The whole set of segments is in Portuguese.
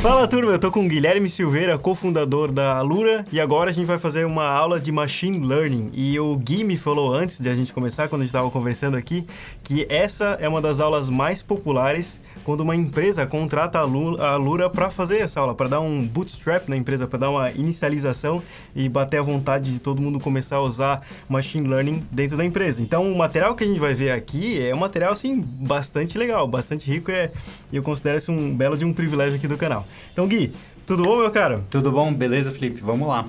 Fala turma, eu tô com o Guilherme Silveira, cofundador da Alura, e agora a gente vai fazer uma aula de Machine Learning. E o Gui me falou antes de a gente começar, quando a gente estava conversando aqui, que essa é uma das aulas mais populares quando uma empresa contrata a Alura para fazer essa aula, para dar um bootstrap na empresa, para dar uma inicialização e bater a vontade de todo mundo começar a usar Machine Learning dentro da empresa. Então o material que a gente vai ver aqui é um material assim, bastante legal, bastante rico, e eu considero isso um belo de um privilégio aqui do canal. Então, Gui, tudo bom, meu cara? Tudo bom? Beleza, Felipe? Vamos lá.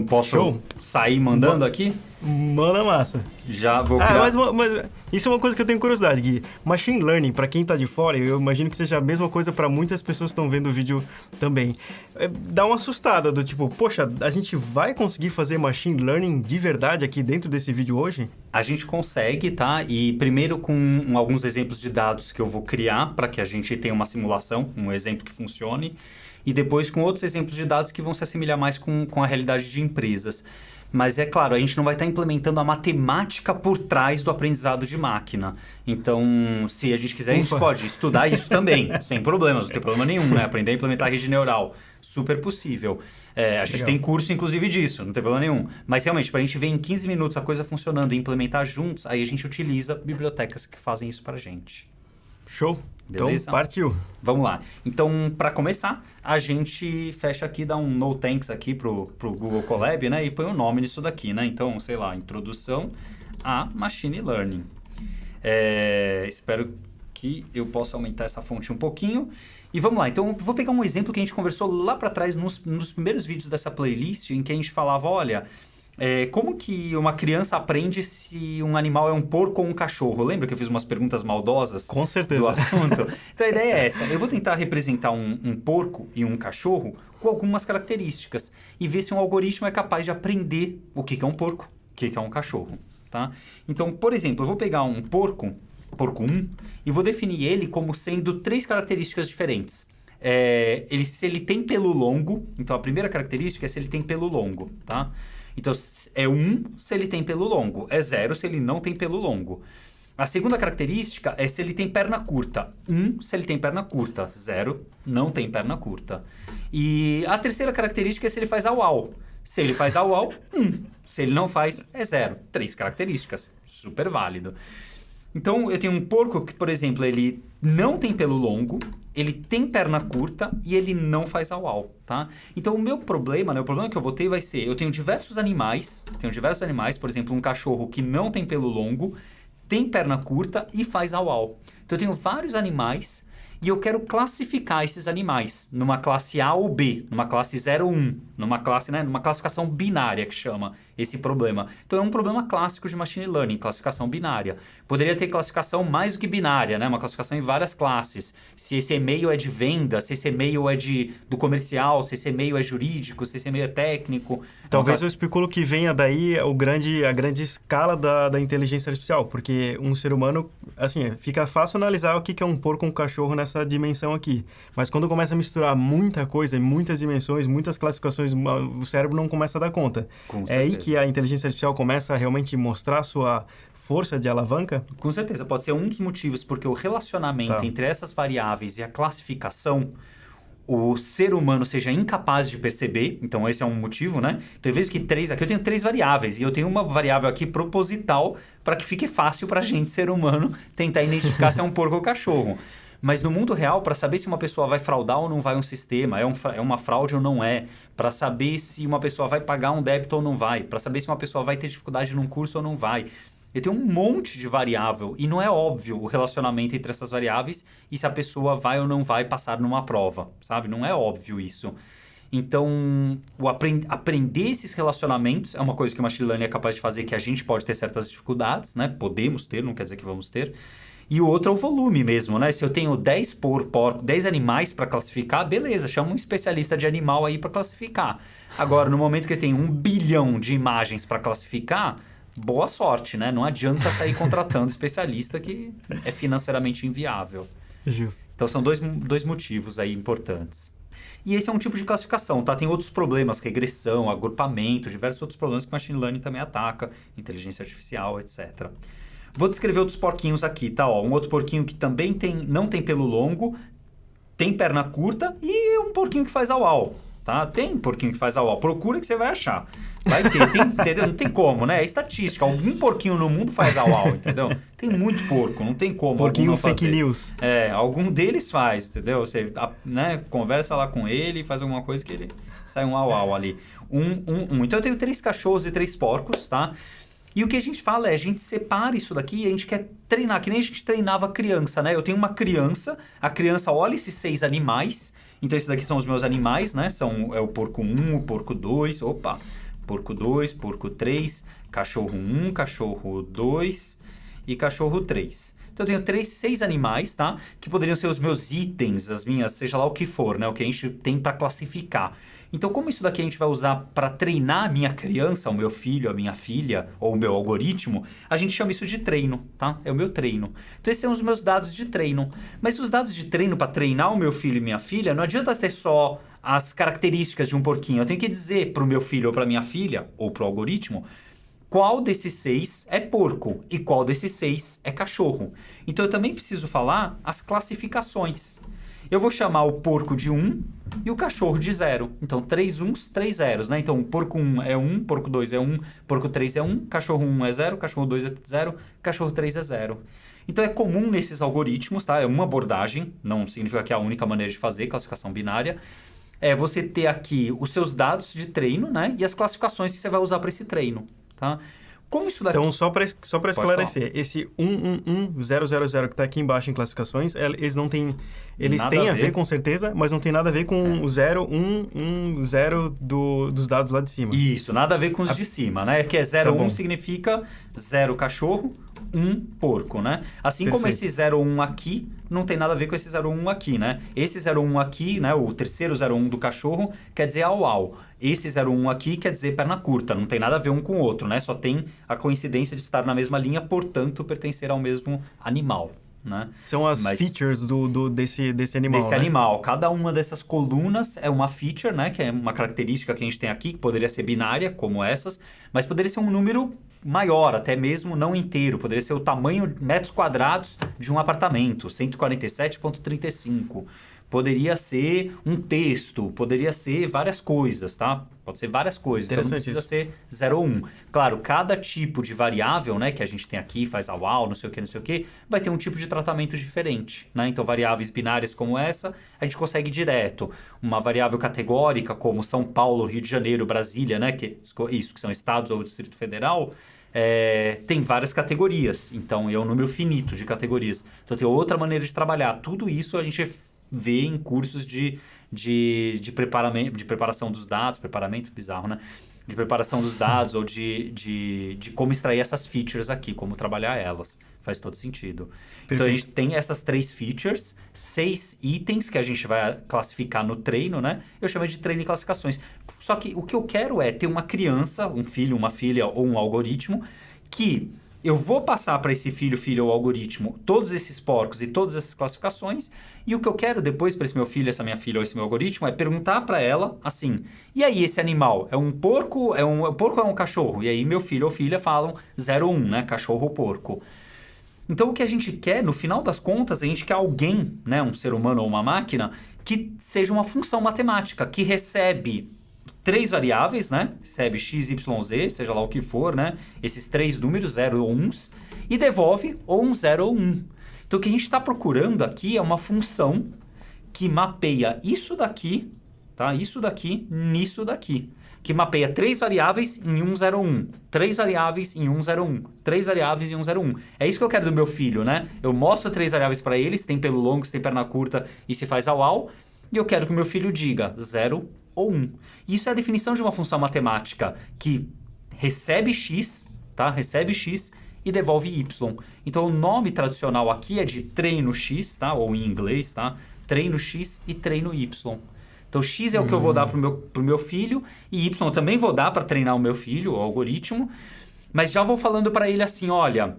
Posso sair mandando aqui? Manda massa. Já vou criar... Mas isso é uma coisa que eu tenho curiosidade, Gui. Machine Learning, para quem tá de fora, eu imagino que seja a mesma coisa para muitas pessoas que estão vendo o vídeo também. Dá uma assustada do tipo, poxa, a gente vai conseguir fazer Machine Learning de verdade aqui dentro desse vídeo hoje? A gente consegue, tá? E primeiro com alguns exemplos de dados que eu vou criar para que a gente tenha uma simulação, um exemplo que funcione. E depois com outros exemplos de dados que vão se assemelhar mais com a realidade de empresas. Mas é claro, a gente não vai estar implementando a matemática por trás do aprendizado de máquina. Então, se a gente quiser, a gente pode estudar isso também, sem problemas, não tem problema nenhum, né? Aprender a implementar a rede neural, super possível. A gente tem curso, inclusive, disso, não tem problema nenhum. Mas realmente, para a gente ver em 15 minutos a coisa funcionando e implementar juntos, aí a gente utiliza bibliotecas que fazem isso para a gente. Show! Beleza? Então, partiu. Vamos lá. Então, para começar, a gente fecha aqui, dá um no thanks aqui pro Google Colab, né? E põe um nome nisso daqui, né? Então, sei lá, introdução a Machine Learning. Espero que eu possa aumentar essa fonte um pouquinho. E vamos lá. Então, eu vou pegar um exemplo que a gente conversou lá para trás, nos primeiros vídeos dessa playlist, em que a gente falava, olha... como que uma criança aprende se um animal é um porco ou um cachorro? Lembra que eu fiz umas perguntas maldosas? Com certeza. Do assunto? Então a ideia é essa. Eu vou tentar representar um porco e um cachorro com algumas características e ver se um algoritmo é capaz de aprender o que é um porco, o que é um cachorro. Tá? Então, por exemplo, eu vou pegar um porco 1, e vou definir ele como sendo 3 características diferentes. Se ele tem pelo longo, então a primeira característica é se ele tem pelo longo, tá? Então, é 1 se ele tem pelo longo, é 0 se ele não tem pelo longo. A segunda característica é se ele tem perna curta. 1 se ele tem perna curta, 0 não tem perna curta. E a terceira característica é se ele faz au-au. Se ele faz au-au, 1. Se ele não faz, é 0. 3 características, super válido. Então, eu tenho um porco que, por exemplo, ele não tem pelo longo, ele tem perna curta e ele não faz au-au, tá? Então, o meu problema, né, o problema que eu vou ter vai ser, eu tenho diversos animais, por exemplo, um cachorro que não tem pelo longo, tem perna curta e faz au-au. Então, eu tenho vários animais e eu quero classificar esses animais numa classe A ou B, numa classe 0 ou 1, numa classificação binária que chama esse problema. Então, é um problema clássico de Machine Learning, classificação binária. Poderia ter classificação mais do que binária, né? Uma classificação em várias classes. Se esse e-mail é de venda, se esse e-mail é do comercial, se esse e-mail é jurídico, se esse e-mail é técnico. Talvez eu especulo que venha daí a grande escala da inteligência artificial, porque um ser humano, assim, fica fácil analisar o que é um porco ou um cachorro nessa dimensão aqui. Mas quando começa a misturar muita coisa, muitas dimensões, muitas classificações, o cérebro não começa a dar conta. É aí que a inteligência artificial começa a realmente mostrar sua força de alavanca? Com certeza, pode ser um dos motivos, porque o relacionamento entre essas variáveis e a classificação, o ser humano seja incapaz de perceber. Então, esse é um motivo, né? Então, em vez que aqui eu tenho 3 variáveis, e eu tenho uma variável aqui proposital para que fique fácil para a gente, ser humano, tentar identificar se é um porco ou cachorro. Mas no mundo real, para saber se uma pessoa vai fraudar ou não vai um sistema, é uma fraude ou não é, para saber se uma pessoa vai pagar um débito ou não vai, para saber se uma pessoa vai ter dificuldade num curso ou não vai. Eu tenho um monte de variável e não é óbvio o relacionamento entre essas variáveis e se a pessoa vai ou não vai passar numa prova, sabe? Não é óbvio isso. Então, aprender esses relacionamentos é uma coisa que o Machine Learning é capaz de fazer, que a gente pode ter certas dificuldades, né? Podemos ter, não quer dizer que vamos ter. E o outro é o volume mesmo, né? Se eu tenho 10 animais para classificar, beleza, chama um especialista de animal aí para classificar. Agora, no momento que eu tenho 1 bilhão de imagens para classificar, boa sorte, né? Não adianta sair contratando especialista, que é financeiramente inviável. Justo. Então, são dois motivos aí importantes. E esse é um tipo de classificação, tá? Tem outros problemas, regressão, agrupamento, diversos outros problemas que o Machine Learning também ataca, inteligência artificial, etc. Vou descrever outros porquinhos aqui, tá? Um outro porquinho que também não tem pelo longo, tem perna curta e um porquinho que faz au-au, tá? Tem porquinho que faz au-au. Procura que você vai achar. Vai ter, entendeu? Não tem como, né? É estatística. Algum porquinho no mundo faz au-au, entendeu? Tem muito porco, não tem como. Porquinho fake news. Algum deles faz, entendeu? Você conversa lá com ele e faz alguma coisa que ele sai um au-au ali. Então eu tenho 3 cachorros e 3 porcos, tá? E o que a gente fala a gente separa isso daqui e a gente quer treinar, que nem a gente treinava criança, né? Eu tenho uma criança, a criança olha esses 6 animais, então esses daqui são os meus animais, né? É o porco 1, o porco 2, porco 2, porco 3, cachorro 1, cachorro 2 e cachorro 3. Então eu tenho 6 animais, tá? Que poderiam ser os meus itens, as minhas, seja lá o que for, né? O que a gente tem para classificar. Então, como isso daqui a gente vai usar para treinar a minha criança, o meu filho, a minha filha, ou o meu algoritmo, a gente chama isso de treino, tá? É o meu treino. Então, esses são os meus dados de treino. Mas os dados de treino para treinar o meu filho e minha filha, não adianta ter só as características de um porquinho. Eu tenho que dizer para o meu filho ou para minha filha, ou para o algoritmo, qual desses 6 é porco e qual desses 6 é cachorro. Então, eu também preciso falar as classificações. Eu vou chamar o porco de 1 e o cachorro de 0. Então, 3 uns, 3 zeros, né? Então, porco 1 é 1, porco 2 é 1, porco 3 é 1, cachorro 1 é 0, cachorro 2 é 0, cachorro 3 é 0. Então, é comum nesses algoritmos, tá? É uma abordagem, não significa que é a única maneira de fazer classificação binária. É você ter aqui os seus dados de treino, né? E as classificações que você vai usar para esse treino, tá? Como isso daqui... Então, só para esclarecer, esse 111-000 que está aqui embaixo em classificações, eles não têm... Eles têm a ver com certeza, mas não tem nada a ver com o 0, 1, 1, 0 dos dados lá de cima. Isso, nada a ver com os de cima, né? Que é 0, 1 significa 0 cachorro, 1 porco, né? Assim como esse 0, 1 aqui, não tem nada a ver com esse 0, 1 aqui, né? Esse 0, 1 aqui, né? O terceiro 0, 1 do cachorro quer dizer au-au. Esse 0, 1 aqui quer dizer perna curta, não tem nada a ver um com o outro, né? Só tem a coincidência de estar na mesma linha, portanto, pertencer ao mesmo animal. Né? São as features desse animal, desse animal. Cada uma dessas colunas é uma feature, né? Que é uma característica que a gente tem aqui, que poderia ser binária, como essas, mas poderia ser um número maior, até mesmo não inteiro. Poderia ser o tamanho metros quadrados de um apartamento, 147,35. Poderia ser um texto, poderia ser várias coisas, tá? Pode ser várias coisas, então não precisa ser 0 ou 1. Claro, cada tipo de variável, né, que a gente tem aqui, faz au-au, não sei o que, vai ter um tipo de tratamento diferente, né? Então, variáveis binárias como essa, a gente consegue direto. Uma variável categórica como São Paulo, Rio de Janeiro, Brasília, né, que são estados ou Distrito Federal, tem várias categorias. Então, é um número finito de categorias. Então, tem outra maneira de trabalhar. Tudo isso a gente vê em cursos de preparação dos dados, preparamento bizarro, né? De preparação dos dados ou de como extrair essas features aqui, como trabalhar elas. Faz todo sentido. Perfeito. Então, a gente tem essas 3 features, 6 itens que a gente vai classificar no treino, né? Eu chamo de treino e classificações. Só que o que eu quero é ter uma criança, um filho, uma filha ou um algoritmo que... Eu vou passar para esse filho ou algoritmo todos esses porcos e todas essas classificações. E o que eu quero depois para esse meu filho, essa minha filha ou esse meu algoritmo é perguntar para ela assim: e aí, esse animal é um porco? Porco ou é um cachorro? E aí meu filho ou filha falam 0 ou 1, né? Cachorro ou porco. Então o que a gente quer, no final das contas, a gente quer alguém, né? Um ser humano ou uma máquina, que seja uma função matemática, que recebe 3 variáveis, né? Recebe x, y, z, seja lá o que for, né? Esses 3 números, 0 ou 1, e devolve ou um 0 ou 1. Então, o que a gente está procurando aqui é uma função que mapeia isso daqui, tá? Isso daqui, nisso daqui. Que mapeia 3 variáveis em 1, 0, 1. 3 variáveis em 1, 0, 1. 3 variáveis em 1, 0, 1. É isso que eu quero do meu filho, né? Eu mostro 3 variáveis para ele, se tem pelo longo, se tem perna curta e se faz au-au. E eu quero que o meu filho diga 0 ou 1. Isso é a definição de uma função matemática que recebe x, tá? Recebe x e devolve y. Então, o nome tradicional aqui é de treino x, tá? Ou em inglês, tá? Treino x e treino y. Então, x é o que eu vou dar pro meu filho e y eu também vou dar para treinar o meu filho, o algoritmo. Mas já vou falando para ele assim, olha...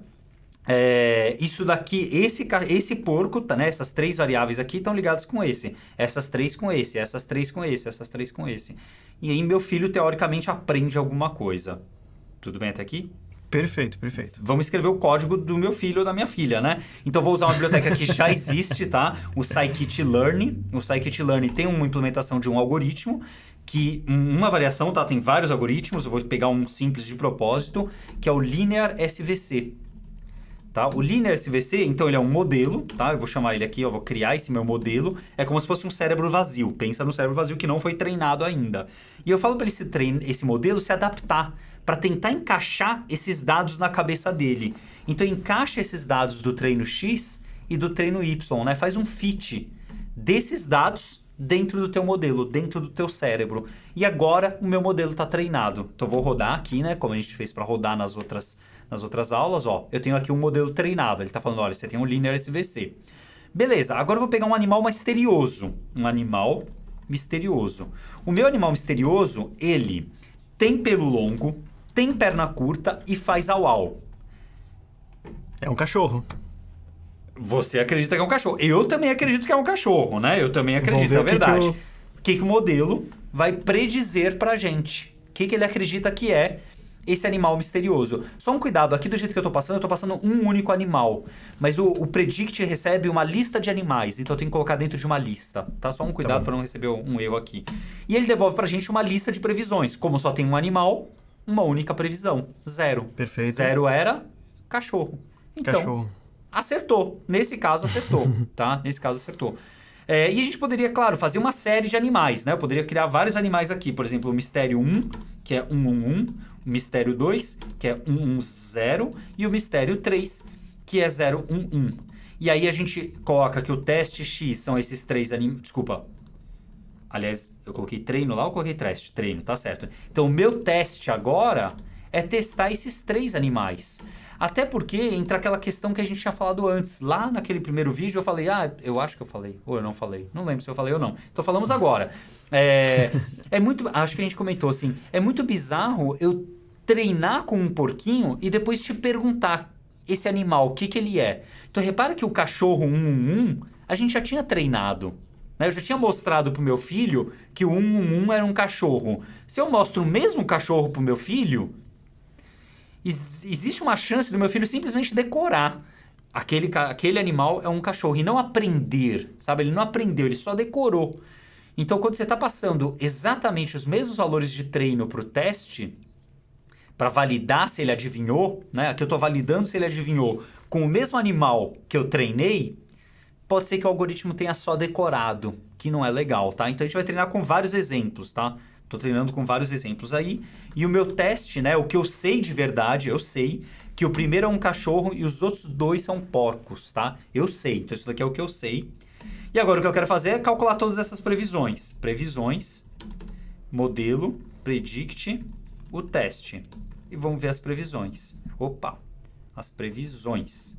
isso daqui, esse porco, tá, né? Essas 3 variáveis aqui estão ligadas com esse. Essas 3 com esse, essas 3 com esse, essas 3 com esse. E aí meu filho, teoricamente, aprende alguma coisa. Tudo bem até aqui? Perfeito, perfeito. Vamos escrever o código do meu filho ou da minha filha, né? Então, vou usar uma biblioteca que já existe, tá? O scikit-learn. O scikit-learn tem uma implementação de um algoritmo, que uma variação, tá? Tem vários algoritmos, eu vou pegar um simples de propósito, que é o Linear SVC. Tá? O Linear SVC, então, ele é um modelo, tá? Eu vou chamar ele aqui, eu vou criar esse meu modelo. É como se fosse um cérebro vazio. Pensa no cérebro vazio que não foi treinado ainda. E eu falo para esse modelo se adaptar, para tentar encaixar esses dados na cabeça dele. Então, encaixa esses dados do treino X e do treino Y, né? Faz um fit desses dados dentro do teu modelo, dentro do teu cérebro. E agora, o meu modelo está treinado. Então, eu vou rodar aqui, né? Como a gente fez para rodar nas outras aulas, ó. Eu tenho aqui um modelo treinado. Ele está falando, olha, você tem um Linear SVC. Beleza, agora eu vou pegar um animal misterioso. Um animal misterioso. O meu animal misterioso, ele tem pelo longo, tem perna curta e faz au-au. É um cachorro. Você acredita que é um cachorro. Eu também acredito que é um cachorro, né? Eu também acredito, é verdade. O que o modelo vai predizer pra gente? O que ele acredita que é esse animal misterioso? Só um cuidado, aqui do jeito que eu tô passando um único animal. Mas o Predict recebe uma lista de animais, então eu tenho que colocar dentro de uma lista, tá? Só um cuidado para não receber um erro aqui. E ele devolve pra gente uma lista de previsões. Como só tem um animal, uma única previsão, 0. Perfeito. 0 era cachorro. Então, cachorro. Acertou. Nesse caso, acertou, tá? Nesse caso, acertou. E a gente poderia, claro, fazer uma série de animais, né? Eu poderia criar vários animais aqui. Por exemplo, o mistério 1, que é 111. O mistério 2, que é 110. E o mistério 3, que é 011. E aí a gente coloca que o teste X são esses 3 animais... Desculpa. Aliás, eu coloquei treino lá ou coloquei teste? Treino, tá certo. Então, o meu teste agora é testar esses 3 animais. Até porque entra aquela questão que a gente tinha falado antes. Lá naquele primeiro vídeo eu falei, eu acho que eu falei, ou eu não falei. Não lembro se eu falei ou não. Então falamos agora. É muito, acho que a gente comentou assim, é muito bizarro eu treinar com um porquinho e depois te perguntar esse animal, o que ele é. Então repara que o cachorro 111, a gente já tinha treinado. Né? Eu já tinha mostrado pro meu filho que o 111 era um cachorro. Se eu mostro o mesmo cachorro pro meu filho... Existe uma chance do meu filho simplesmente decorar. Aquele animal é um cachorro e não aprender, sabe? Ele não aprendeu, ele só decorou. Então, quando você está passando exatamente os mesmos valores de treino para o teste, para validar se ele adivinhou, né? Aqui eu estou validando se ele adivinhou com o mesmo animal que eu treinei, pode ser que o algoritmo tenha só decorado, que não é legal, tá? Então, a gente vai treinar com vários exemplos, tá? Estou treinando com vários exemplos aí. E o meu teste, né? O que eu sei de verdade, eu sei que o primeiro é um cachorro e os outros 2 são porcos, tá? Eu sei. Então, isso daqui é o que eu sei. E agora o que eu quero fazer é calcular todas essas previsões. Previsões, modelo, predict, o teste. E vamos ver as previsões. Opa! As previsões.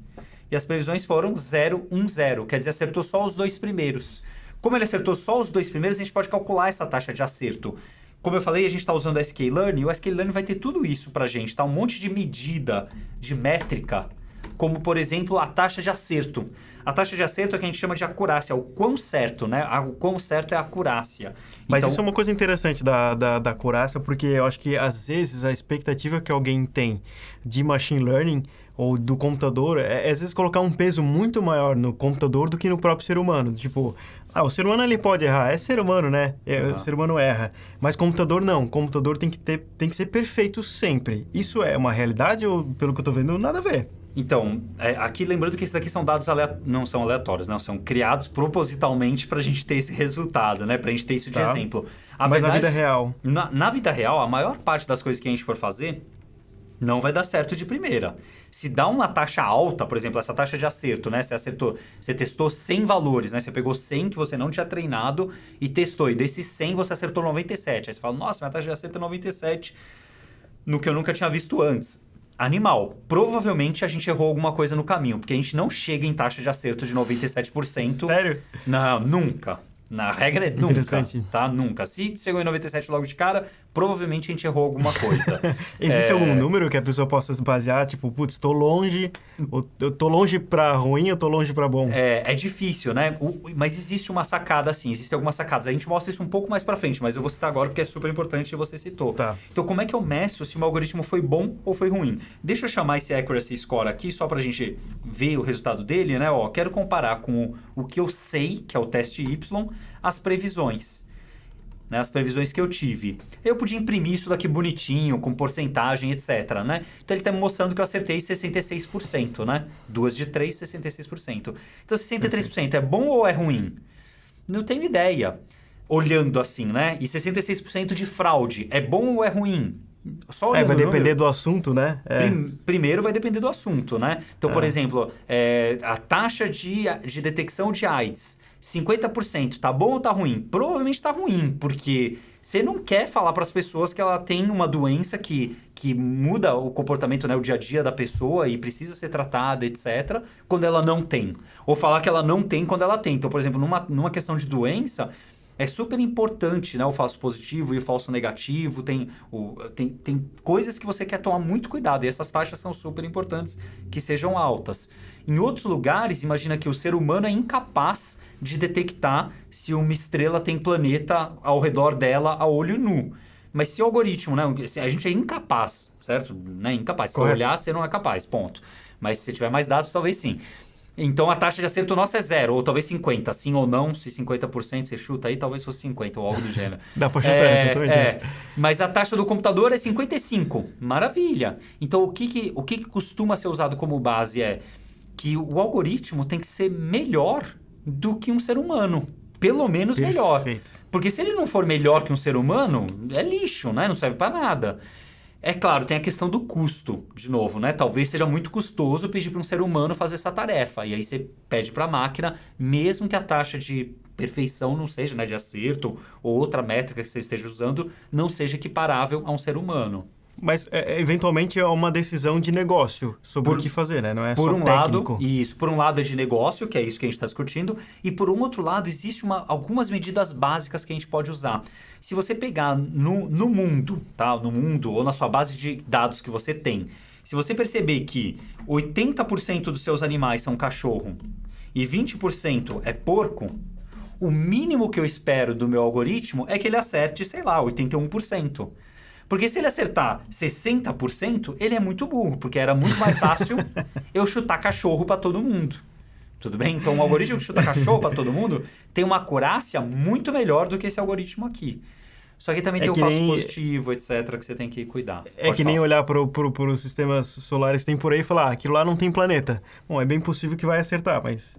E as previsões foram 0, 1, 0. Quer dizer, acertou só os 2 primeiros. Como ele acertou só os 2 primeiros, a gente pode calcular essa taxa de acerto. Como eu falei, a gente está usando o sklearn e o sklearn vai ter tudo isso para a gente, tá? Um monte de medida, de métrica, como, por exemplo, a taxa de acerto. A taxa de acerto é o que a gente chama de acurácia, o quão certo, né? O quão certo é a acurácia. Mas isso é uma coisa interessante da acurácia, porque eu acho que, às vezes, a expectativa que alguém tem de machine learning ou do computador é, às vezes, colocar um peso muito maior no computador do que no próprio ser humano. Tipo, o ser humano ele pode errar, é ser humano, né? O ser humano erra. Mas computador não, o computador tem que ser perfeito sempre. Isso é uma realidade ou, pelo que eu tô vendo, nada a ver? Então, aqui lembrando que esses daqui são dados não são aleatórios, não, são criados propositalmente para a gente ter esse resultado, né? Para a gente ter isso de exemplo. Mas na vida real? Na vida real, a maior parte das coisas que a gente for fazer não vai dar certo de primeira. Se dá uma taxa alta, por exemplo, essa taxa de acerto, né? Você testou 100 valores, né? Você pegou 100 que você não tinha treinado e testou. E desses 100 você acertou 97. Aí você fala, nossa, minha taxa de acerto é 97, no que eu nunca tinha visto antes. Animal. Provavelmente a gente errou alguma coisa no caminho, porque a gente não chega em taxa de acerto de 97%. Sério? Não, nunca. Na regra é nunca, Interessante. tá? Nunca. Se chegou em 97 logo de cara, provavelmente a gente errou alguma coisa. Existe algum número que a pessoa possa se basear? Tipo, putz, tô longe, eu tô longe pra ruim, eu tô longe pra bom. É difícil, né? Mas existe uma sacada assim, existem algumas sacadas. A gente mostra isso um pouco mais pra frente, mas eu vou citar agora porque é super importante e você citou. Tá. Então, como é que eu meço se o meu algoritmo foi bom ou foi ruim? Deixa eu chamar esse accuracy score aqui, só pra gente ver o resultado dele, né? Ó, quero comparar com o que eu sei, que é o teste Y, as previsões. Né, as previsões que eu tive. Eu podia imprimir isso daqui bonitinho, com porcentagem, etc. Né? Então ele está me mostrando que eu acertei 66%, né? 2 de 3, 66%. Então 63% é bom ou é ruim? Não tenho ideia. Olhando assim, né? E 66% de fraude, é bom ou é ruim? Só olhando Vai o depender número, do assunto, né? Primeiro vai depender do assunto, né? Então, por exemplo, a taxa de detecção de AIDS, 50%, tá bom ou tá ruim? Provavelmente tá ruim, porque você não quer falar para as pessoas que ela tem uma doença que muda o comportamento, né, o dia a dia da pessoa e precisa ser tratada, etc., quando ela não tem. Ou falar que ela não tem quando ela tem. Então, por exemplo, numa questão de doença, é super importante, né? O falso positivo e o falso negativo. Tem coisas que você quer tomar muito cuidado. E essas taxas são super importantes que sejam altas. Em outros lugares, imagina que o ser humano é incapaz de detectar se uma estrela tem planeta ao redor dela a olho nu. Mas se o algoritmo, né? A gente é incapaz, certo? Né? Incapaz. Se olhar, você não é capaz, ponto. Mas se tiver mais dados, talvez sim. Então, a taxa de acerto nossa é 0, ou talvez 50%. Sim ou não, se 50% você chuta aí, talvez fosse 50% ou algo do gênero. Dá pra chutar, exatamente. Mas a taxa do computador é 55%. Maravilha. Então, o que costuma ser usado como base é que o algoritmo tem que ser melhor do que um ser humano. Pelo menos melhor. Porque se ele não for melhor que um ser humano, é lixo, né? Não serve para nada. É claro, tem a questão do custo, de novo, né? Talvez seja muito custoso pedir para um ser humano fazer essa tarefa. E aí você pede para a máquina, mesmo que a taxa de perfeição não seja, né, de acerto, ou outra métrica que você esteja usando, não seja equiparável a um ser humano. Mas, eventualmente, é uma decisão de negócio sobre o que fazer, né? Não é por só um técnico. Lado, isso. Por um lado é de negócio, que é isso que a gente está discutindo. E por um outro lado, existem algumas medidas básicas que a gente pode usar. Se você pegar no mundo, tá? No mundo ou na sua base de dados que você tem, se você perceber que 80% dos seus animais são cachorro e 20% é porco, o mínimo que eu espero do meu algoritmo é que ele acerte, sei lá, 81%. Porque se ele acertar 60%, ele é muito burro, porque era muito mais fácil eu chutar cachorro para todo mundo. Tudo bem? Então, o algoritmo que chuta cachorro para todo mundo tem uma acurácia muito melhor do que esse algoritmo aqui. Só que também tem o falso positivo, etc., que você tem que cuidar. Pode nem olhar para os sistemas solares que tem por aí e falar, aquilo lá não tem planeta. Bom, é bem possível que vai acertar, mas...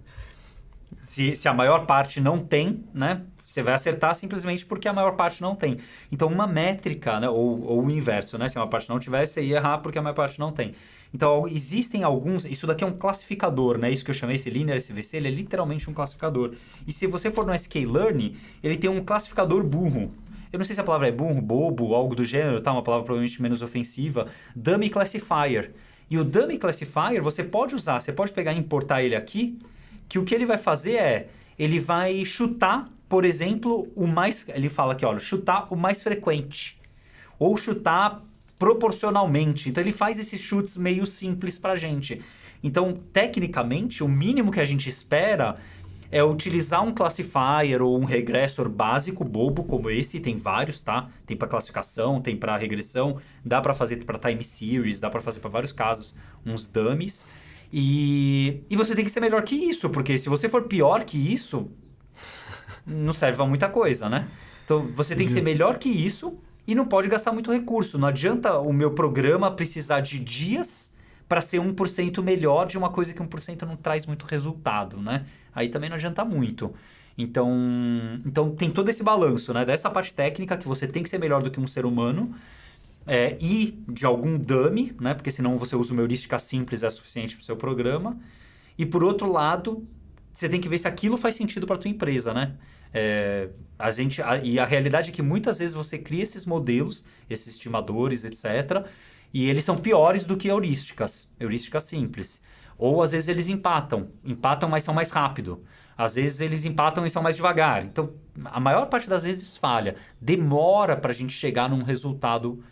Se a maior parte não tem, né? Você vai acertar simplesmente porque a maior parte não tem. Então, uma métrica, né? ou o inverso, né? Se a maior parte não tiver, você ia errar porque a maior parte não tem. Então, existem alguns... Isso daqui é um classificador, né? Isso que eu chamei, esse Linear SVC, ele é literalmente um classificador. E se você for no sklearn, ele tem um classificador burro. Eu não sei se a palavra é burro, bobo, algo do gênero, tá? Uma palavra provavelmente menos ofensiva. Dummy Classifier. E o Dummy Classifier, você pode usar, você pode pegar e importar ele aqui, que o que ele vai fazer é... Ele vai chutar... Por exemplo, ele fala aqui, olha, chutar o mais frequente. Ou chutar proporcionalmente. Então, ele faz esses chutes meio simples pra gente. Então, tecnicamente, o mínimo que a gente espera é utilizar um classifier ou um regressor básico, bobo, como esse. Tem vários, tá? Tem para classificação, tem para regressão. Dá para fazer para time series, dá para fazer para vários casos uns dummies. E você tem que ser melhor que isso, porque se você for pior que isso... não serve pra muita coisa, né? Então, você tem que ser melhor que isso e não pode gastar muito recurso. Não adianta o meu programa precisar de dias para ser 1% melhor de uma coisa que 1% não traz muito resultado, né? Aí também não adianta muito. Então tem todo esse balanço, né? Dessa parte técnica que você tem que ser melhor do que um ser humano e de algum dummy, né? Porque senão você usa uma heurística simples, é suficiente para o seu programa. E por outro lado... você tem que ver se aquilo faz sentido para a tua empresa, né? E a realidade é que muitas vezes você cria esses modelos, esses estimadores, etc., e eles são piores do que heurísticas simples. Ou às vezes eles empatam, mas são mais rápido. Às vezes eles empatam e são mais devagar. Então, a maior parte das vezes falha. Demora para a gente chegar num resultado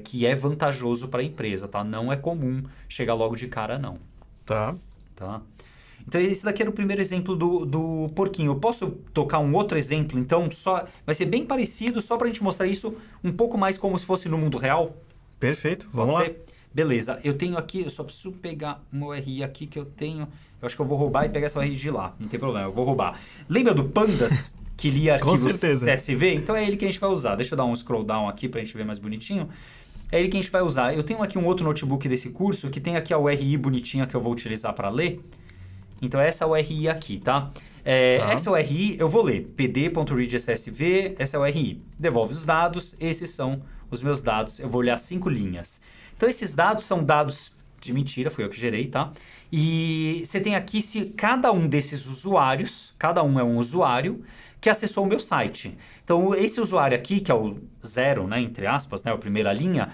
que é vantajoso para a empresa, tá? Não é comum chegar logo de cara, não. Tá. Então, esse daqui era o primeiro exemplo do porquinho. Eu posso tocar um outro exemplo, então? Vai ser bem parecido, só para a gente mostrar isso um pouco mais como se fosse no mundo real? Perfeito, vamos lá. Beleza, eu tenho aqui, eu só preciso pegar um RI aqui que eu tenho. Eu acho que eu vou roubar e pegar essa RI de lá. Não tem problema, eu vou roubar. Lembra do Pandas, que lia arquivos CSV? Então é ele que a gente vai usar. Deixa eu dar um scroll down aqui para a gente ver mais bonitinho. É ele que a gente vai usar. Eu tenho aqui um outro notebook desse curso que tem aqui a URI bonitinha que eu vou utilizar para ler. Então essa é a URI aqui, tá? Essa URI eu vou ler. pd.readSSV, essa é a URI. Devolve os dados, esses são os meus dados. Eu vou olhar 5 linhas. Então esses dados são dados de mentira, fui eu que gerei, tá? E você tem aqui se cada um desses usuários, cada um é um usuário que acessou o meu site. Então esse usuário aqui, que é o 0, né, entre aspas, né, a primeira linha,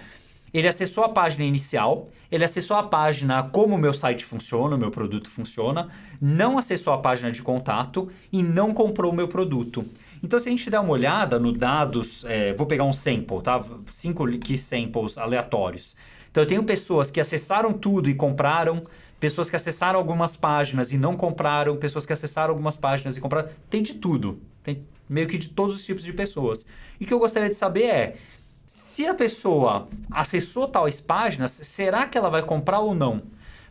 ele acessou a página inicial, ele acessou a página como o meu site funciona, o meu produto funciona, não acessou a página de contato e não comprou o meu produto. Então, se a gente der uma olhada no dados, vou pegar um sample, tá? 5 key samples aleatórios. Então, eu tenho pessoas que acessaram tudo e compraram, pessoas que acessaram algumas páginas e não compraram, pessoas que acessaram algumas páginas e compraram. Tem de tudo. Tem meio que de todos os tipos de pessoas. E o que eu gostaria de saber é, se a pessoa acessou tais páginas, será que ela vai comprar ou não?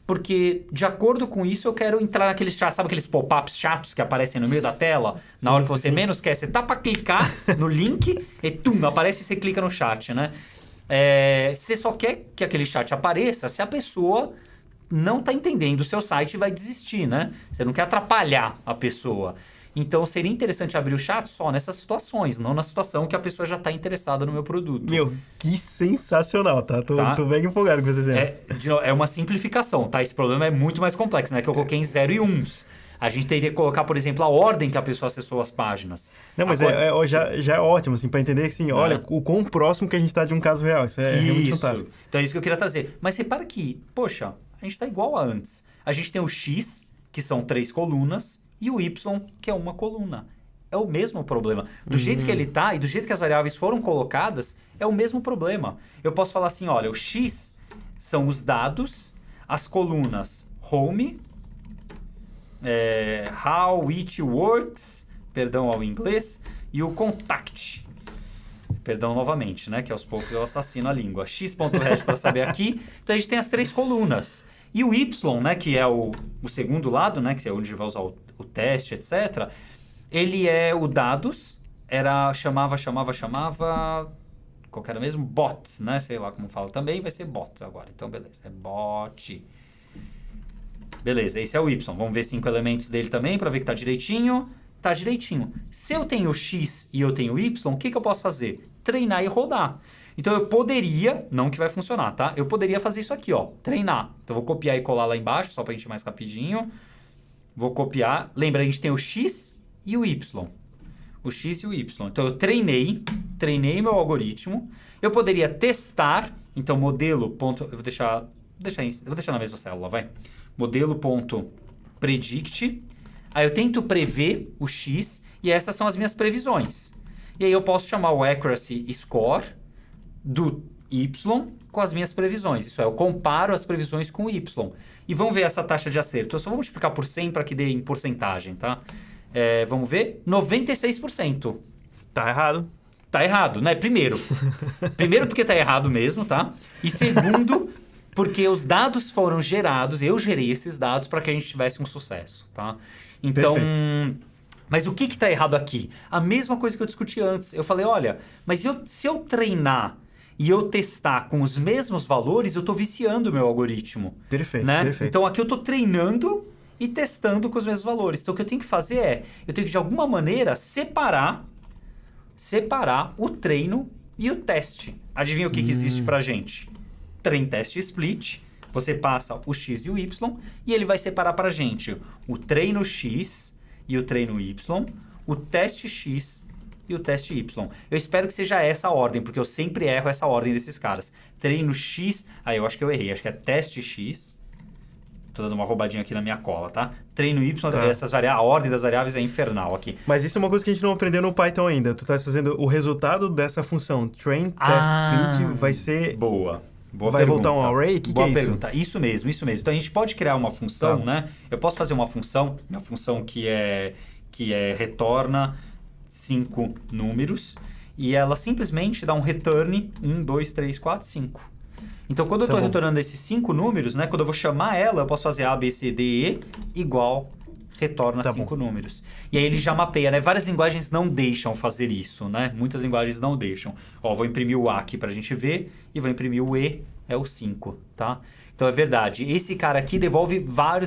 Porque, de acordo com isso, eu quero entrar naqueles chats, sabe aqueles pop-ups chatos que aparecem no meio da tela? Na hora que você menos quer, você tá para clicar no link e aparece e você clica no chat, né? Você só quer que aquele chat apareça se a pessoa não está entendendo o seu site e vai desistir, né? Você não quer atrapalhar a pessoa. Então, seria interessante abrir o chat só nessas situações, não na situação que a pessoa já está interessada no meu produto. Meu, que sensacional, tá? Tô bem empolgado com esse exemplo. É uma simplificação, tá? Esse problema é muito mais complexo, né? Que eu coloquei em 0 e 1s. A gente teria que colocar, por exemplo, a ordem que a pessoa acessou as páginas. Não, mas já é ótimo, assim, para entender assim, olha, o quão próximo que a gente está de um caso real. Isso é realmente fantástico. Então, é isso que eu queria trazer. Mas repara que, poxa, a gente está igual a antes. A gente tem o X, que são 3 colunas, e o Y, que é uma coluna. É o mesmo problema. Do jeito que ele está e do jeito que as variáveis foram colocadas, é o mesmo problema. Eu posso falar assim, olha, o X são os dados, as colunas home, how it works, perdão ao inglês, e o contact. Perdão novamente, né? Que aos poucos eu assassino a língua. X.red para saber aqui. Então a gente tem as 3 colunas. E o Y, né, que é o segundo lado, né, que é onde a gente vai usar o teste, etc. Ele é o dados, chamava, qual que era mesmo? Bots, né? Sei lá como fala também, vai ser bots agora. Então, beleza, é bot. Beleza, esse é o Y. Vamos ver 5 elementos dele também para ver que tá direitinho. Tá direitinho. Se eu tenho X e eu tenho Y, o que eu posso fazer? Treinar e rodar. Então, eu poderia, não que vai funcionar, tá? Eu poderia fazer isso aqui, ó, treinar. Então, eu vou copiar e colar lá embaixo, só pra gente ir mais rapidinho. Vou copiar. Lembra, a gente tem o X e o Y. O X e o Y. Então, eu treinei meu algoritmo. Eu poderia testar. Então, modelo. Eu vou deixar na mesma célula, vai. Modelo.predict. Aí, eu tento prever o X e essas são as minhas previsões. E aí, eu posso chamar o accuracy score do Y com as minhas previsões. Isso é, eu comparo as previsões com o Y. E vamos ver essa taxa de acerto. Eu só vou multiplicar por 100 para que dê em porcentagem, tá? Vamos ver. 96%. Tá errado. Tá errado, né? Primeiro porque tá errado mesmo, tá? E segundo, porque os dados foram gerados, eu gerei esses dados para que a gente tivesse um sucesso, tá? Então... Perfeito. Mas o que está errado aqui? A mesma coisa que eu discuti antes. Eu falei, olha, mas se eu treinar e eu testar com os mesmos valores, eu estou viciando o meu algoritmo. Perfeito, né? perfeito. Então, aqui eu estou treinando e testando com os mesmos valores. Então, o que eu tenho que fazer eu tenho que, de alguma maneira, separar o treino e o teste. Adivinha o que existe para a gente? Train, teste, split. Você passa o X e o Y e ele vai separar para a gente o treino X e o treino Y, o teste X e o teste Y. Eu espero que seja essa a ordem, porque eu sempre erro essa ordem desses caras. Treino X... eu acho que eu errei. Acho que é teste X, Tô dando uma roubadinha aqui na minha cola, tá? Treino Y, Tá. a ordem das variáveis é infernal aqui. Mas isso é uma coisa que a gente não aprendeu no Python ainda. Tu tá fazendo o resultado dessa função train test split vai ser... Boa vai pergunta. voltar um array? Que boa é isso? pergunta. Isso mesmo. Então, a gente pode criar uma função, né? Eu posso fazer uma função, que retorna 5 números e ela simplesmente dá um return 1, 2, 3, 4, 5. Então, quando eu estou retornando esses 5 números, né? Quando eu vou chamar ela, eu posso fazer A, B, C, D, E igual retorna 5 números. E aí ele já mapeia, né? Várias linguagens não deixam fazer isso, né? Muitas linguagens não deixam. Ó, vou imprimir o A aqui pra gente ver e vou imprimir o E, é o 5, tá? Então é verdade. Esse cara aqui devolve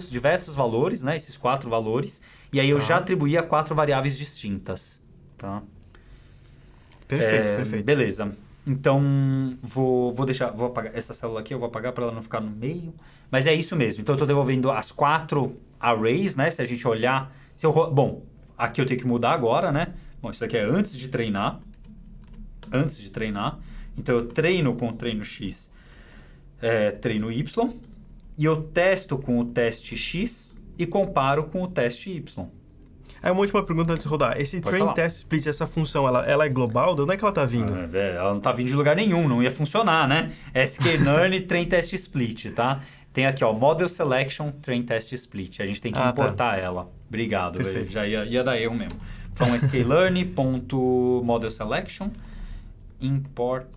diversos valores, né? Esses 4 valores. E aí eu já atribuí a 4 variáveis distintas, tá? Perfeito. Beleza. Então, vou apagar essa célula aqui, eu vou apagar para ela não ficar no meio. Mas é isso mesmo. Então, eu estou devolvendo as 4 arrays, né? Se a gente olhar... Bom, aqui eu tenho que mudar agora, né? Bom, isso aqui é antes de treinar. Então, eu treino com o treino X, treino Y. E eu testo com o teste X e comparo com o teste Y. Aí uma última pergunta antes de rodar. Esse Pode train falar. test split, essa função, ela é global? De onde é que ela tá vindo? Ela não tá vindo de lugar nenhum, não ia funcionar, né? sklearn train test split, tá? Tem aqui, ó, model selection train test split. A gente tem que importar ela. Obrigado, Perfeito. já ia dar erro mesmo. Então, sklearn.model selection import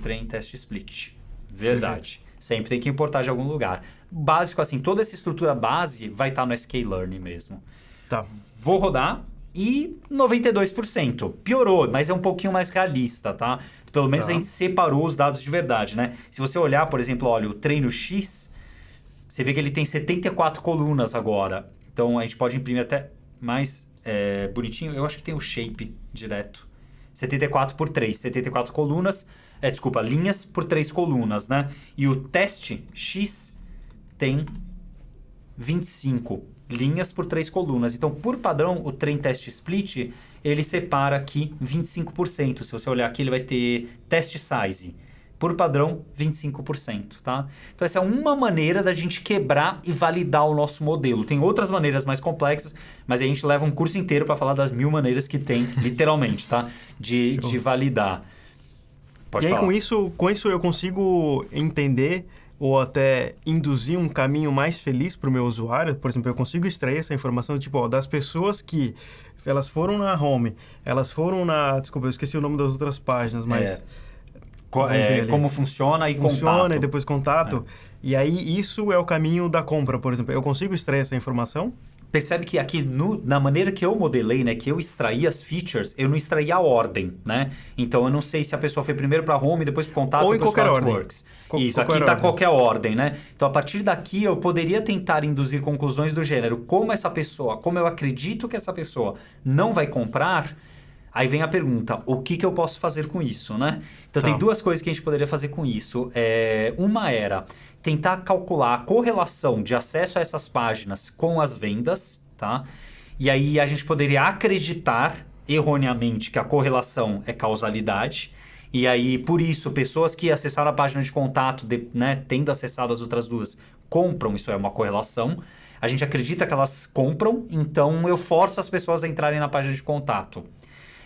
train test split. Verdade. Perfeito. Sempre tem que importar de algum lugar. Básico assim, toda essa estrutura base vai estar no sklearn mesmo. Tá. Vou rodar e 92%. Piorou, mas é um pouquinho mais realista, tá? Pelo menos a gente separou os dados de verdade, né? Se você olhar, por exemplo, olha, o treino X, você vê que ele tem 74 colunas agora. Então, a gente pode imprimir até mais bonitinho. Eu acho que tem o shape direto. 74 por 3, 74 colunas. Linhas por 3 colunas, né? E o teste X tem 25 linhas por 3 colunas. Então, por padrão, o train test split, ele separa aqui 25%. Se você olhar aqui, ele vai ter test size. Por padrão, 25%, tá? Então, essa é uma maneira da gente quebrar e validar o nosso modelo. Tem outras maneiras mais complexas, mas a gente leva um curso inteiro para falar das 1000 maneiras que tem, literalmente, tá? De validar. Pode falar. Com isso eu consigo entender ou até induzir um caminho mais feliz para o meu usuário. Por exemplo, eu consigo extrair essa informação das pessoas que elas foram na home, elas foram na... Desculpa, eu esqueci o nome das outras páginas, mas... como funciona e funciona e depois contato. E aí isso é o caminho da compra, por exemplo. Eu consigo extrair essa informação? Percebe que aqui, na maneira que eu modelei, né, que eu extraí as features, eu não extraí a ordem, né? Então, eu não sei se a pessoa foi primeiro para home, depois para contato, ou em depois qualquer para ordem. Artworks. Isso, aqui está qualquer ordem, né? Então, a partir daqui, eu poderia tentar induzir conclusões do gênero. Como eu acredito que essa pessoa não vai comprar, aí vem a pergunta, o que eu posso fazer com isso, né? Então, tem 2 coisas que a gente poderia fazer com isso. Uma era tentar calcular a correlação de acesso a essas páginas com as vendas, tá? E aí a gente poderia acreditar erroneamente que a correlação é causalidade. E aí, por isso, pessoas que acessaram a página de contato, né, tendo acessado as outras 2, compram, isso é uma correlação. A gente acredita que elas compram, então eu forço as pessoas a entrarem na página de contato.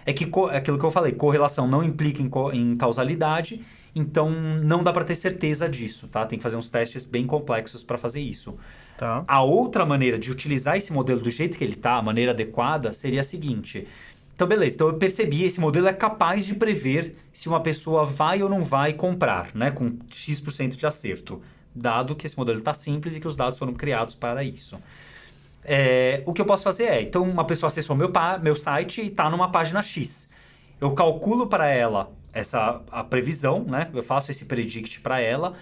É aquilo que eu falei, correlação não implica em causalidade, então não dá para ter certeza disso, tá? Tem que fazer uns testes bem complexos para fazer isso. Tá. A outra maneira de utilizar esse modelo do jeito que ele está, a maneira adequada, seria a seguinte. Então, beleza. Então, eu percebi, esse modelo é capaz de prever se uma pessoa vai ou não vai comprar, né? Com X% de acerto. Dado que esse modelo está simples e que os dados foram criados para isso. O que eu posso fazer então uma pessoa acessou meu site e está numa página X. Eu calculo para ela a previsão, né? Eu faço esse predict para ela.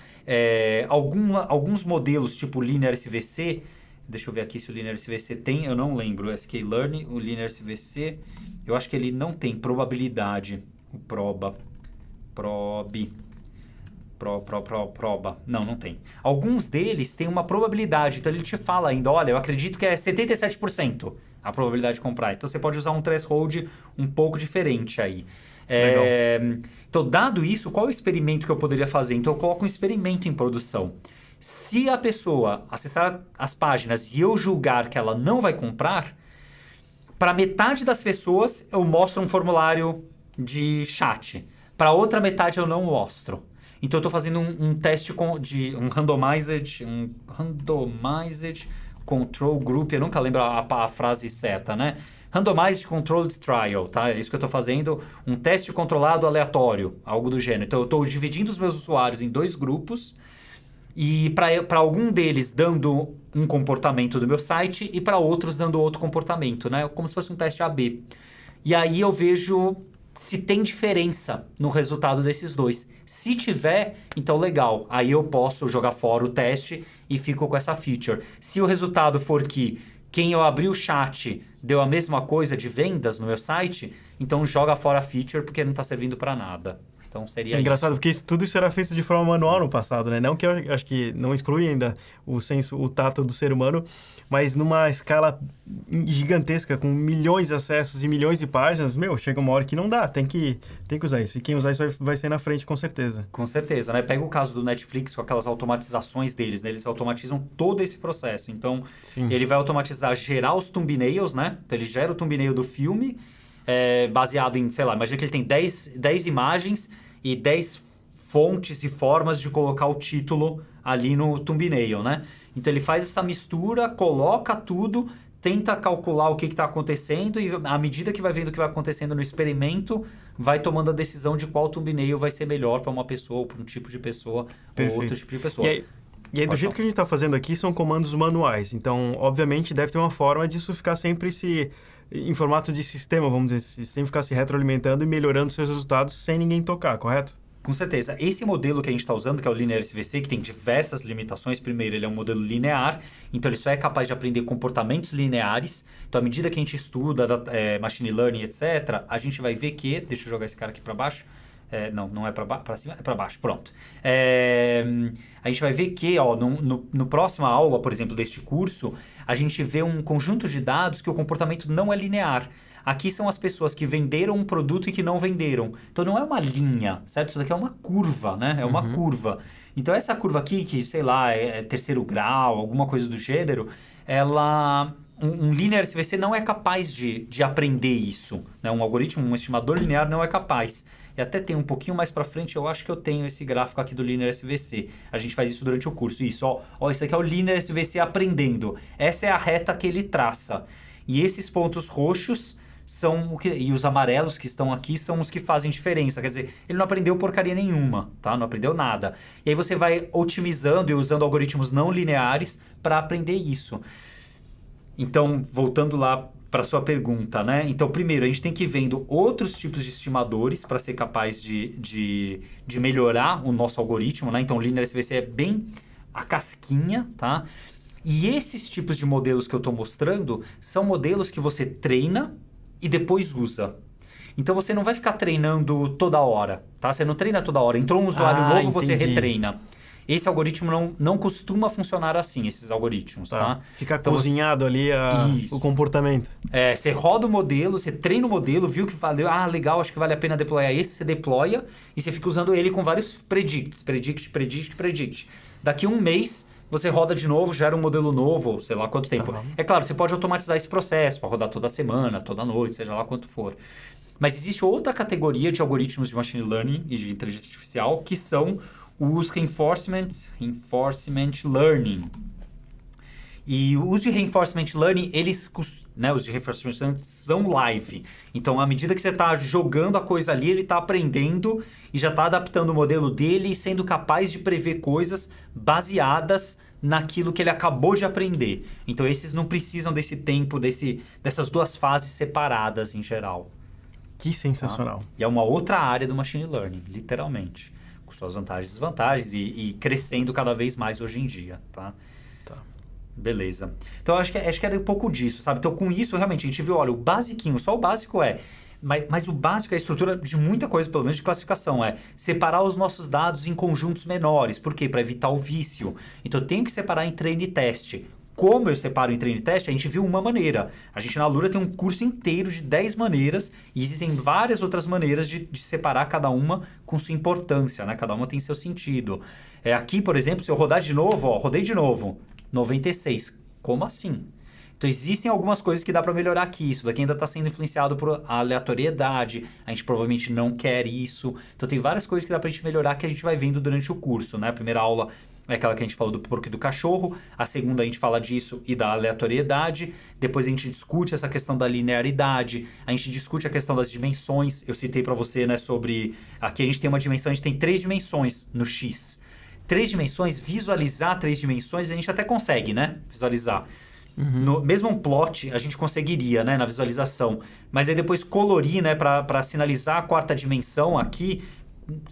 Alguns modelos, tipo Linear SVC, deixa eu ver aqui se o Linear SVC tem, eu não lembro. sklearn, o Linear SVC, eu acho que ele não tem probabilidade. O proba. Não tem. Alguns deles têm uma probabilidade, então ele te fala ainda, olha, eu acredito que é 77% a probabilidade de comprar. Então você pode usar um threshold um pouco diferente aí. Então, dado isso, qual é o experimento que eu poderia fazer? Então eu coloco um experimento em produção. Se a pessoa acessar as páginas e eu julgar que ela não vai comprar, para metade das pessoas eu mostro um formulário de chat. Para outra metade eu não mostro. Então eu estou fazendo um teste de um randomized control group. Eu nunca lembro a frase certa, né? Randomized Controlled Trial, tá? É isso que eu estou fazendo, um teste controlado aleatório, algo do gênero. Então eu estou dividindo os meus usuários em 2 grupos e para algum deles dando um comportamento do meu site e para outros dando outro comportamento, né? Como se fosse um teste AB. E aí eu vejo se tem diferença no resultado desses 2. Se tiver, então legal. Aí eu posso jogar fora o teste e fico com essa feature. Se o resultado for que quem eu abri o chat deu a mesma coisa de vendas no meu site, então joga fora a feature porque não está servindo para nada. Então seria engraçado, isso. porque tudo isso era feito de forma manual no passado, né? Não que eu acho que não exclui ainda o tato do ser humano, mas numa escala gigantesca, com milhões de acessos e milhões de páginas, chega uma hora que não dá, tem que usar isso. E quem usar isso vai sair na frente, com certeza. Com certeza, né? Pega o caso do Netflix com aquelas automatizações deles, né? Eles automatizam todo esse processo. Então, ele vai automatizar, gerar os thumbnails, né? Então, ele gera o thumbnail do filme, baseado em, sei lá, imagina que ele tem 10 imagens e 10 fontes e formas de colocar o título ali no thumbnail, né? Então, ele faz essa mistura, coloca tudo, tenta calcular o que está acontecendo e, à medida que vai vendo o que vai acontecendo no experimento, vai tomando a decisão de qual thumbnail vai ser melhor para uma pessoa ou para um tipo de pessoa. Perfeito. Ou outro tipo de pessoa. E aí do jeito que a gente está fazendo aqui, são comandos manuais. Então, obviamente, deve ter uma forma disso ficar sempre em formato de sistema, vamos dizer, sem ficar se retroalimentando e melhorando seus resultados sem ninguém tocar, correto? Com certeza. Esse modelo que a gente está usando, que é o Linear SVC, que tem diversas limitações. Primeiro, ele é um modelo linear, então ele só é capaz de aprender comportamentos lineares. Então, à medida que a gente estuda machine learning, etc., a gente vai ver que... Deixa eu jogar esse cara aqui para baixo. Não é para cima, é para baixo. Pronto. A gente vai ver que, no próxima aula, por exemplo, deste curso, a gente vê um conjunto de dados que o comportamento não é linear. Aqui são as pessoas que venderam um produto e que não venderam. Então, não é uma linha, certo? Isso daqui é uma curva, né? É uma curva. Então, essa curva aqui, que, sei lá, é terceiro grau, alguma coisa do gênero, um Linear SVC não é capaz de aprender isso, né? Um algoritmo, um estimador linear não é capaz. E até tem um pouquinho mais para frente, eu acho que eu tenho esse gráfico aqui do Linear SVC. A gente faz isso durante o curso. Isso, isso aqui é o Linear SVC aprendendo. Essa é a reta que ele traça. E esses pontos roxos e os amarelos que estão aqui são os que fazem diferença. Quer dizer, ele não aprendeu porcaria nenhuma, tá? Não aprendeu nada. E aí você vai otimizando e usando algoritmos não lineares para aprender isso. Então, voltando lá para sua pergunta, né? Então, primeiro, a gente tem que ir vendo outros tipos de estimadores para ser capaz de melhorar o nosso algoritmo, né? Então, o Linear SVC é bem a casquinha, tá? E esses tipos de modelos que eu estou mostrando são modelos que você treina e depois usa. Então, você não vai ficar treinando toda hora, tá? Você não treina toda hora. Entrou um usuário novo, entendi. Você retreina. Esse algoritmo não costuma funcionar assim, esses algoritmos, tá? Fica então, cozinhado ali o comportamento. Você roda o modelo, você treina o modelo, viu que valeu, legal, acho que vale a pena deployar esse, você deploya e você fica usando ele com vários predicts, predict. Daqui um mês, você roda de novo, gera um modelo novo, sei lá quanto tempo. É claro, você pode automatizar esse processo para rodar toda semana, toda noite, seja lá quanto for. Mas existe outra categoria de algoritmos de machine learning e de inteligência artificial que são os reinforcement learning. E os de reinforcement learning, os de reinforcement learning são live. Então, à medida que você está jogando a coisa ali, ele está aprendendo e já está adaptando o modelo dele e sendo capaz de prever coisas baseadas naquilo que ele acabou de aprender. Então, esses não precisam desse tempo, dessas duas fases separadas em geral. Que sensacional. Tá? E é uma outra área do machine learning, literalmente. Com suas vantagens e desvantagens e crescendo cada vez mais hoje em dia, tá? Beleza. Então, acho que era um pouco disso, sabe? Então, com isso, realmente, a gente viu, olha, o basiquinho, só o básico mas o básico é a estrutura de muita coisa, pelo menos de classificação, separar os nossos dados em conjuntos menores. Por quê? Para evitar o vício. Então, eu tenho que separar em treino e teste. Como eu separo em treino e teste, a gente viu uma maneira. A gente na Alura tem um curso inteiro de 10 maneiras e existem várias outras maneiras de separar cada uma com sua importância, né? Cada uma tem seu sentido. Aqui, por exemplo, se eu rodar de novo, rodei de novo, 96. Como assim? Então, existem algumas coisas que dá para melhorar aqui. Isso daqui ainda está sendo influenciado por aleatoriedade. A gente provavelmente não quer isso. Então, tem várias coisas que dá para a gente melhorar que a gente vai vendo durante o curso, né? A primeira aula é aquela que a gente falou do porco e do cachorro. A segunda a gente fala disso e da aleatoriedade. Depois a gente discute essa questão da linearidade. A gente discute a questão das dimensões. Eu citei para você, né, sobre... Aqui a gente tem uma dimensão, a gente tem 3 dimensões no X. 3 dimensões, visualizar 3 dimensões, a gente até consegue, né? Visualizar. Mesmo um plot, a gente conseguiria, né, na visualização. Mas aí depois colorir, né, para sinalizar a 4ª dimensão aqui,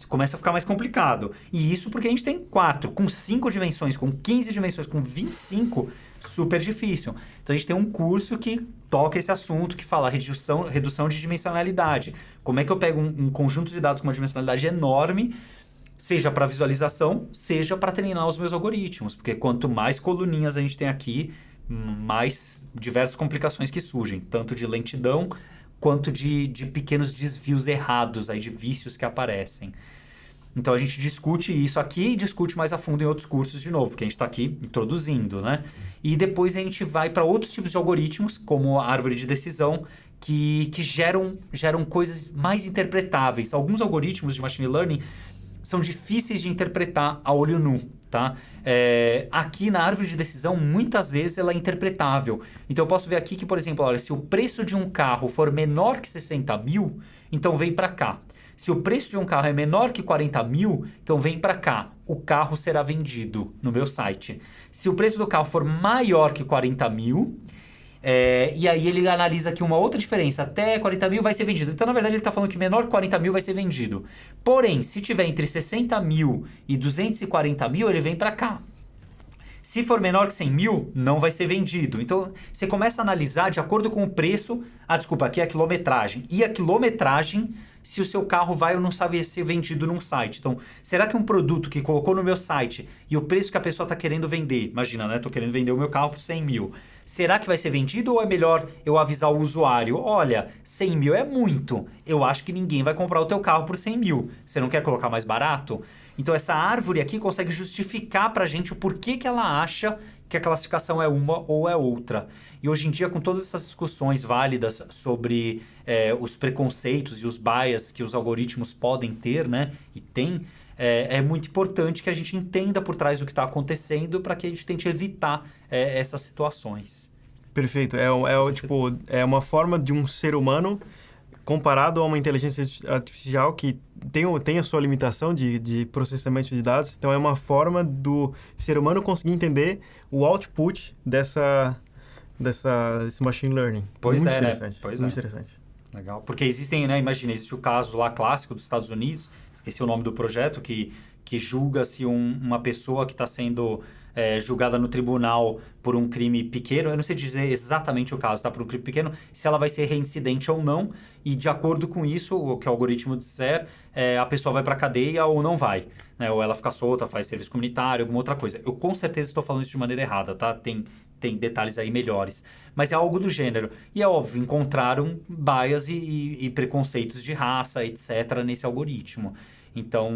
começa a ficar mais complicado. E isso porque a gente tem 4, com 5 dimensões, com 15 dimensões, com 25, super difícil. Então a gente tem um curso que toca esse assunto, que fala redução de dimensionalidade. Como é que eu pego um conjunto de dados com uma dimensionalidade enorme, seja para visualização, seja para treinar os meus algoritmos. Porque quanto mais coluninhas a gente tem aqui, mais diversas complicações que surgem, tanto de lentidão quanto de pequenos desvios errados, aí, de vícios que aparecem. Então a gente discute isso aqui e discute mais a fundo em outros cursos de novo, porque a gente está aqui introduzindo, né? E depois a gente vai para outros tipos de algoritmos, como a árvore de decisão, que geram coisas mais interpretáveis. Alguns algoritmos de machine learning são difíceis de interpretar a olho nu, tá? Aqui na árvore de decisão, muitas vezes ela é interpretável. Então eu posso ver aqui que, por exemplo, olha, se o preço de um carro for menor que 60 mil, então vem para cá. Se o preço de um carro é menor que 40 mil, então vem para cá. O carro será vendido no meu site. Se o preço do carro for maior que 40 mil... e aí ele analisa aqui uma outra diferença. Até 40 mil vai ser vendido. Então, na verdade, ele está falando que menor que 40 mil vai ser vendido. Porém, se tiver entre 60 mil e 240 mil, ele vem para cá. Se for menor que 100 mil, não vai ser vendido. Então, você começa a analisar de acordo com o preço... desculpa, aqui é a quilometragem. E a quilometragem, se o seu carro vai ou não sabe ser vendido num site. Então, será que um produto que colocou no meu site e o preço que a pessoa está querendo vender... Imagina, né? Estou querendo vender o meu carro por 100 mil... Será que vai ser vendido ou é melhor eu avisar o usuário? Olha, 100 mil é muito. Eu acho que ninguém vai comprar o teu carro por 100 mil. Você não quer colocar mais barato? Então, essa árvore aqui consegue justificar para a gente o porquê que ela acha que a classificação é uma ou é outra. E hoje em dia, com todas essas discussões válidas sobre os preconceitos e os bias que os algoritmos podem ter, né? E tem... É muito importante que a gente entenda por trás do que está acontecendo para que a gente tente evitar essas situações. Perfeito. É uma forma de um ser humano comparado a uma inteligência artificial que tem a sua limitação de processamento de dados. Então, é uma forma do ser humano conseguir entender o output desse machine learning. Pois muito é, interessante. Né? Pois muito é. interessante. Legal. Porque existem, né? Imagina, existe o caso lá clássico dos Estados Unidos, esqueci o nome do projeto, que julga-se uma pessoa que está sendo julgada no tribunal por um crime pequeno. Eu não sei dizer exatamente o caso, tá? Por um crime pequeno, se ela vai ser reincidente ou não. E de acordo com isso, o que o algoritmo disser, a pessoa vai para a cadeia ou não vai. Né? Ou ela fica solta, faz serviço comunitário, alguma outra coisa. Eu com certeza estou falando isso de maneira errada, tá? Tem detalhes aí melhores. Mas é algo do gênero. E é óbvio, encontraram bias e preconceitos de raça, etc. nesse algoritmo. Então,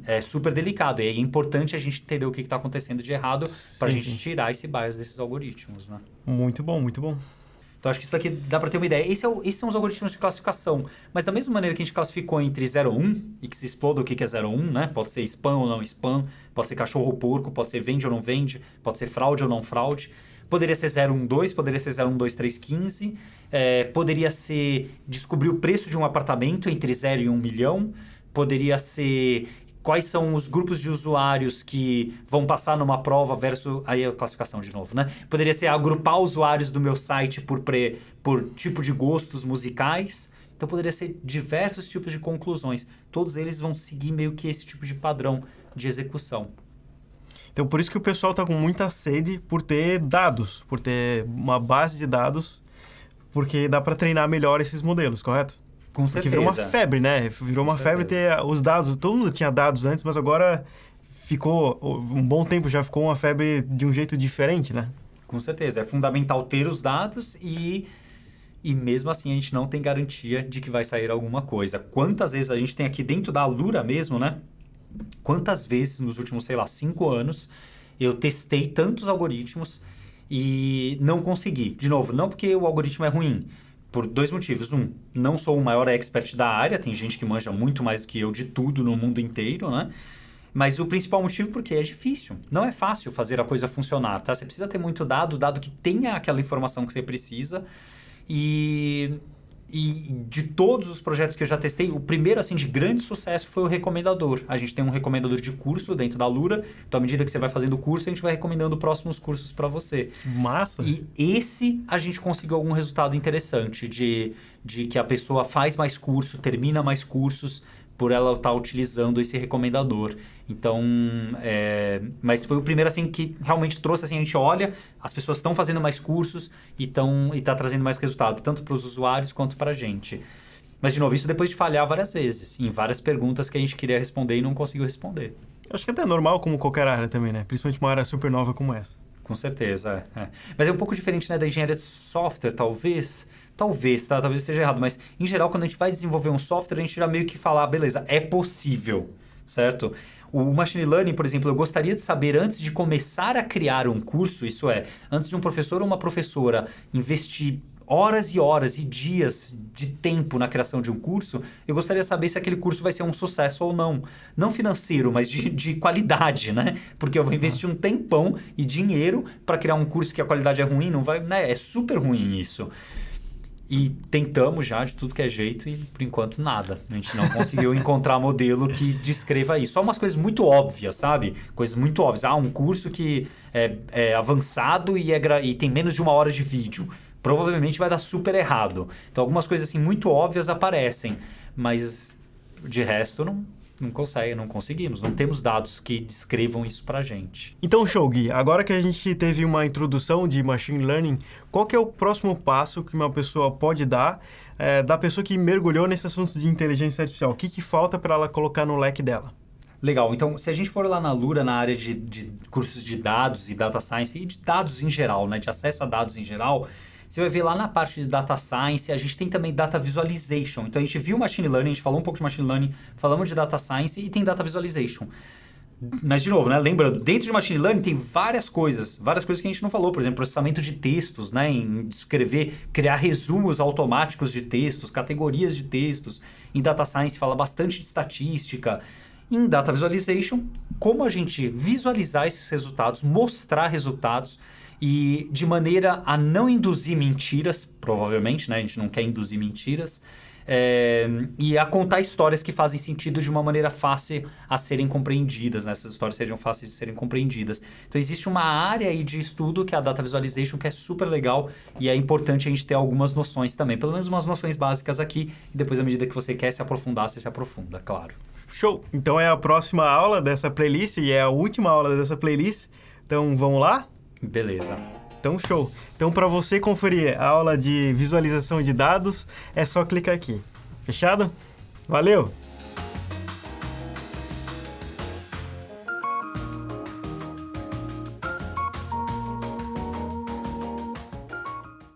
é super delicado. E é importante a gente entender o que está acontecendo de errado para a gente tirar esse bias desses algoritmos, né? Muito bom, muito bom. Então, acho que isso daqui dá para ter uma ideia. Esses são os algoritmos de classificação. Mas da mesma maneira que a gente classificou entre 0 e 1, e que se exploda o que é 0 e 1, né? Pode ser spam ou não spam, pode ser cachorro ou porco, pode ser vende ou não vende, pode ser fraude ou não fraude. Poderia ser 012, poderia ser 012, poderia ser descobrir o preço de um apartamento entre 0 e 1 milhão, poderia ser quais são os grupos de usuários que vão passar numa prova versus... Aí é a classificação de novo, né? Poderia ser agrupar usuários do meu site por tipo de gostos musicais. Então, poderia ser diversos tipos de conclusões. Todos eles vão seguir meio que esse tipo de padrão de execução. Então, por isso que o pessoal está com muita sede por ter dados, por ter uma base de dados, porque dá para treinar melhor esses modelos, correto? Com certeza. Porque virou uma febre, né? Virou uma febre ter os dados. Todo mundo tinha dados antes, mas agora um bom tempo já ficou uma febre de um jeito diferente, né? Com certeza. É fundamental ter os dados e mesmo assim a gente não tem garantia de que vai sair alguma coisa. Quantas vezes a gente tem aqui dentro da Alura mesmo, né? Quantas vezes nos últimos, 5 anos eu testei tantos algoritmos e não consegui. De novo, não porque o algoritmo é ruim, por 2 motivos. Não sou o maior expert da área, tem gente que manja muito mais do que eu de tudo no mundo inteiro, né? Mas o principal motivo porque é difícil. Não é fácil fazer a coisa funcionar, tá? Você precisa ter muito dado que tenha aquela informação que você precisa. E de todos os projetos que eu já testei, o primeiro assim de grande sucesso foi o recomendador. A gente tem um recomendador de curso dentro da Alura, então à medida que você vai fazendo o curso, a gente vai recomendando próximos cursos para você. Massa! E esse a gente conseguiu algum resultado interessante de que a pessoa faz mais curso, termina mais cursos por ela estar utilizando esse recomendador. Então, mas foi o primeiro assim que realmente trouxe assim, a gente olha, as pessoas estão fazendo mais cursos e está trazendo mais resultado, tanto para os usuários quanto para a gente. Mas, de novo, isso depois de falhar várias vezes, em várias perguntas que a gente queria responder e não conseguiu responder. Eu acho que até é normal como qualquer área também, né? Principalmente uma área super nova como essa. Com certeza, é. Mas é um pouco diferente, né, da engenharia de software, talvez. Talvez, tá? Talvez esteja errado. Mas, em geral, quando a gente vai desenvolver um software, a gente já meio que fala, beleza, é possível, certo? O Machine Learning, por exemplo, eu gostaria de saber antes de começar a criar um curso, isso é, antes de um professor ou uma professora investir horas e horas e dias de tempo na criação de um curso, eu gostaria de saber se aquele curso vai ser um sucesso ou não. Não financeiro, mas de qualidade, né? Porque eu vou investir um tempão e dinheiro para criar um curso que a qualidade é ruim, não vai, né? É super ruim isso. E tentamos já de tudo que é jeito e, por enquanto, nada. A gente não conseguiu encontrar modelo que descreva isso. Só umas coisas muito óbvias, sabe? Coisas muito óbvias. Um curso que é avançado e tem menos de 1 hora de vídeo. Provavelmente vai dar super errado. Então, algumas coisas assim muito óbvias aparecem. Mas, de resto, não conseguimos. Não temos dados que descrevam isso pra gente. Então, show, Gui. Agora que a gente teve uma introdução de Machine Learning, qual que é o próximo passo que uma pessoa pode dar da pessoa que mergulhou nesse assunto de inteligência artificial? O que falta para ela colocar no leque dela? Legal. Então, se a gente for lá na Alura, na área de cursos de dados e data science, e de dados em geral, né, de acesso a dados em geral, você vai ver lá na parte de data science, a gente tem também data visualization. Então, a gente viu machine learning, a gente falou um pouco de machine learning, falamos de data science e tem data visualization. Mas, de novo, né, lembrando, dentro de machine learning tem várias coisas que a gente não falou. Por exemplo, processamento de textos, né, em escrever, criar resumos automáticos de textos, categorias de textos. Em data science fala bastante de estatística. Em data visualization, como a gente visualizar esses resultados, mostrar resultados e de maneira a não induzir mentiras, provavelmente, né? A gente não quer induzir mentiras, e a contar histórias que fazem sentido de uma maneira fácil a serem compreendidas, né? Essas histórias sejam fáceis de serem compreendidas. Então, existe uma área aí de estudo que é a Data Visualization, que é super legal e é importante a gente ter algumas noções também, pelo menos umas noções básicas aqui, e depois, à medida que você quer se aprofundar, você se aprofunda, claro. Show! Então, é a próxima aula dessa playlist e é a última aula dessa playlist. Então, vamos lá? Beleza. Então, show. Então, para você conferir a aula de visualização de dados, é só clicar aqui. Fechado? Valeu!